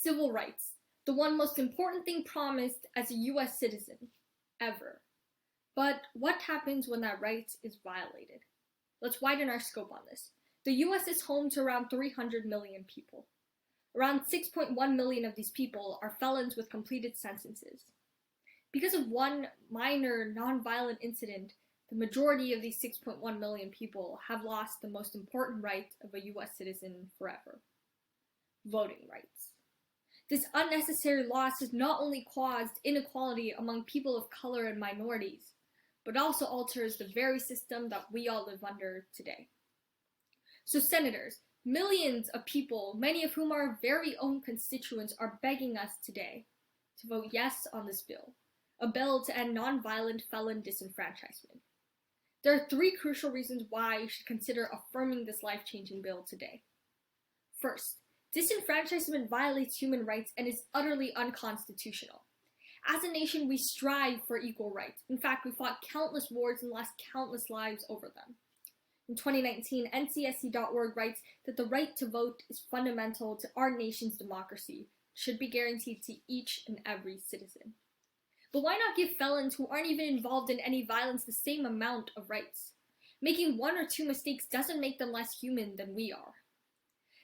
Civil rights, the one most important thing promised as a US citizen, ever. But what happens when that right is violated? Let's widen our scope on this. The US is home to around 300 million people. Around 6.1 million of these people are felons with completed sentences. Because of one minor nonviolent incident, the majority of these 6.1 million people have lost the most important right of a US citizen forever: voting rights. This unnecessary loss has not only caused inequality among people of color and minorities, but also alters the very system that we all live under today. So senators, millions of people, many of whom are our very own constituents, are begging us today to vote yes on this bill, a bill to end nonviolent felon disenfranchisement. There are three crucial reasons why you should consider affirming this life-changing bill today. First, disenfranchisement violates human rights and is utterly unconstitutional. As a nation, we strive for equal rights. In fact, we fought countless wars and lost countless lives over them. In 2019, NCSC.org writes that the right to vote is fundamental to our nation's democracy, should be guaranteed to each and every citizen. But why not give felons who aren't even involved in any violence the same amount of rights? Making one or two mistakes doesn't make them less human than we are.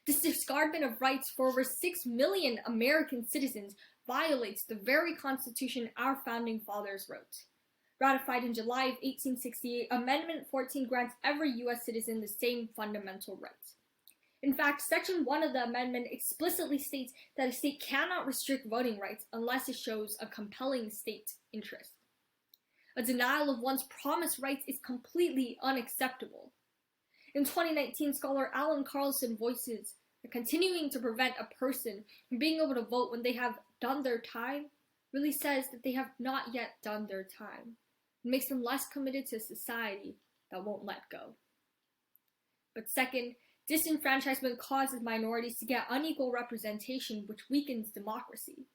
This discardment of rights for over 6 million American citizens violates the very Constitution our founding fathers wrote. Ratified in July of 1868, Amendment 14 grants every U.S. citizen the same fundamental rights. In fact, Section 1 of the amendment explicitly states that a state cannot restrict voting rights unless it shows a compelling state interest. A denial of one's promised rights is completely unacceptable. In 2019, scholar Alan Carlson voices that continuing to prevent a person from being able to vote when they have done their time really says that they have not yet done their time. It makes them less committed to a society that won't let go. But second, disenfranchisement causes minorities to get unequal representation, which weakens democracy.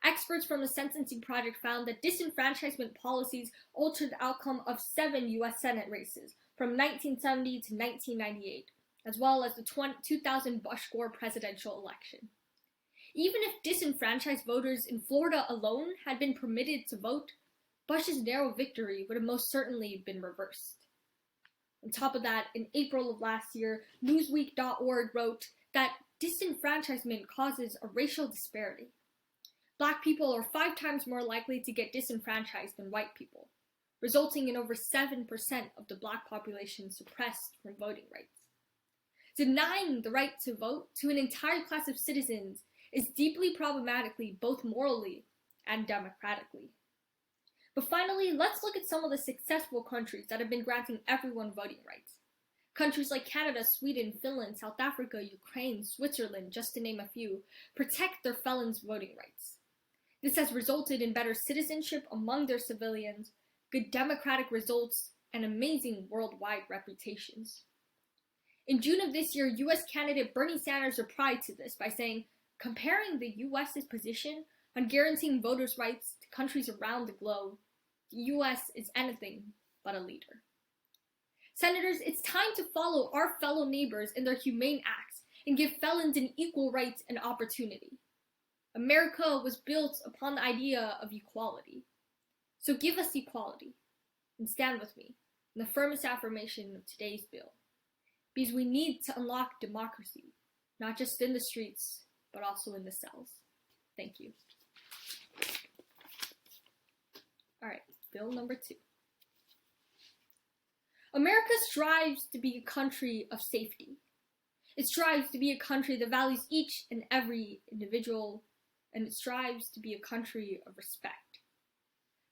Experts from the Sentencing Project found that disenfranchisement policies altered the outcome of 7 U.S. Senate races from 1970 to 1998, as well as the 2000 Bush-Gore presidential election. Even if disenfranchised voters in Florida alone had been permitted to vote, Bush's narrow victory would have most certainly been reversed. On top of that, in April of last year, Newsweek.org wrote that disenfranchisement causes a racial disparity. Black people are 5 times more likely to get disenfranchised than white people, resulting in over 7% of the black population suppressed from voting rights. Denying the right to vote to an entire class of citizens is deeply problematically both morally and democratically. But finally, let's look at some of the successful countries that have been granting everyone voting rights. Countries like Canada, Sweden, Finland, South Africa, Ukraine, Switzerland, just to name a few, protect their felons' voting rights. This has resulted in better citizenship among their civilians, good democratic results, and amazing worldwide reputations. In June of this year, U.S. candidate Bernie Sanders replied to this by saying, comparing the U.S.'s position on guaranteeing voters' rights to countries around the globe, the U.S. is anything but a leader. Senators, it's time to follow our fellow neighbors in their humane acts and give felons an equal right and opportunity. America was built upon the idea of equality. So give us equality and stand with me in the firmest affirmation of today's bill. Because we need to unlock democracy, not just in the streets, but also in the cells. Thank you. All right, bill number 2. America strives to be a country of safety. It strives to be a country that values each and every individual, and it strives to be a country of respect.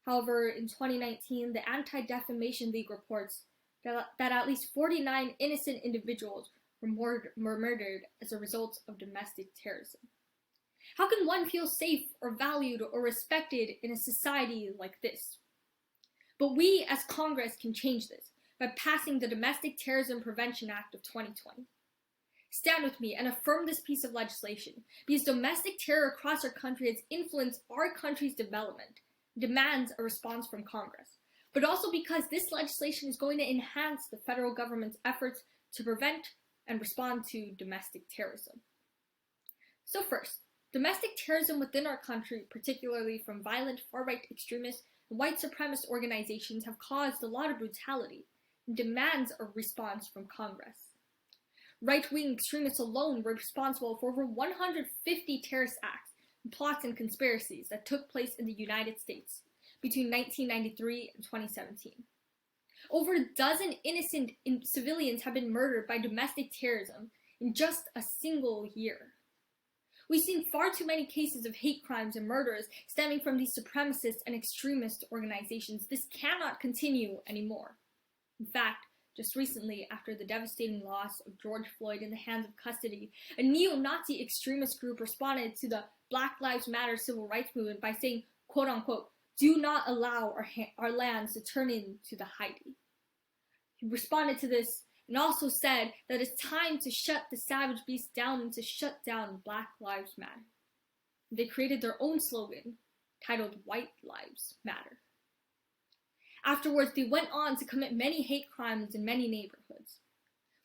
However, in 2019, the Anti-Defamation League reports that at least 49 innocent individuals were murdered as a result of domestic terrorism. How can one feel safe or valued or respected in a society like this? But we as Congress can change this by passing the Domestic Terrorism Prevention Act of 2020. Stand with me and affirm this piece of legislation because domestic terror across our country has influenced our country's development and demands a response from Congress, but also because this legislation is going to enhance the federal government's efforts to prevent and respond to domestic terrorism. So first, Domestic terrorism within our country, particularly from violent far-right extremists and white supremacist organizations, have caused a lot of brutality and demands a response from Congress. Right-wing extremists alone were responsible for over 150 terrorist acts, plots, and conspiracies that took place in the United States between 1993 and 2017. Over a dozen innocent civilians have been murdered by domestic terrorism in just a single year. We've seen far too many cases of hate crimes and murders stemming from these supremacist and extremist organizations. This cannot continue anymore. In fact, just recently, after the devastating loss of George Floyd in the hands of custody, a neo-Nazi extremist group responded to the Black Lives Matter civil rights movement by saying, quote unquote, "Do not allow our lands to turn into the Haiti." He responded to this and also said that it's time to shut the savage beast down and to shut down Black Lives Matter. They created their own slogan titled White Lives Matter. Afterwards, they went on to commit many hate crimes in many neighborhoods.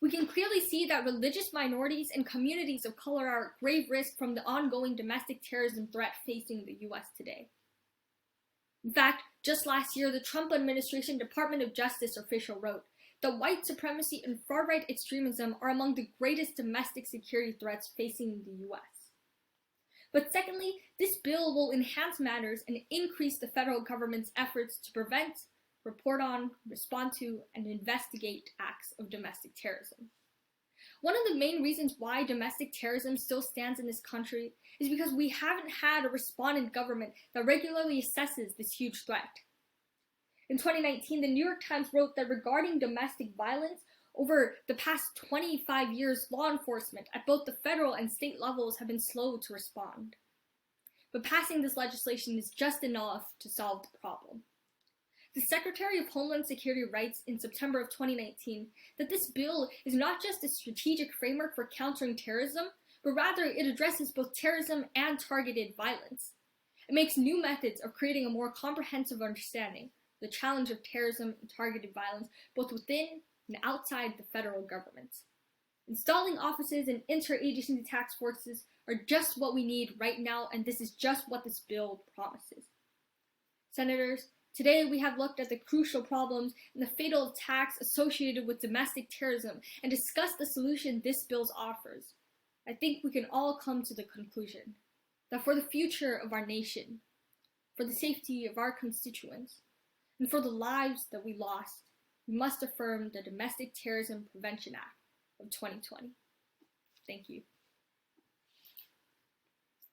We can clearly see that religious minorities and communities of color are at grave risk from the ongoing domestic terrorism threat facing the US today. In fact, just last year, the Trump administration Department of Justice official wrote that white supremacy and far-right extremism are among the greatest domestic security threats facing the US. But secondly, this bill will enhance matters and increase the federal government's efforts to prevent, report on, respond to, and investigate acts of domestic terrorism. One of the main reasons why domestic terrorism still stands in this country is because we haven't had a respondent government that regularly assesses this huge threat. In 2019, the New York Times wrote that regarding domestic violence, over the past 25 years, law enforcement at both the federal and state levels have been slow to respond. But passing this legislation is just enough to solve the problem. The Secretary of Homeland Security writes in September of 2019 that this bill is not just a strategic framework for countering terrorism, but rather it addresses both terrorism and targeted violence. It makes new methods of creating a more comprehensive understanding of the challenge of terrorism and targeted violence both within and outside the federal government. Installing offices and interagency task forces are just what we need right now, and this is just what this bill promises. Senators, today we have looked at the crucial problems and the fatal attacks associated with domestic terrorism and discussed the solution this bill offers. I think we can all come to the conclusion that for the future of our nation, for the safety of our constituents, and for the lives that we lost, we must affirm the Domestic Terrorism Prevention Act of 2020. Thank you.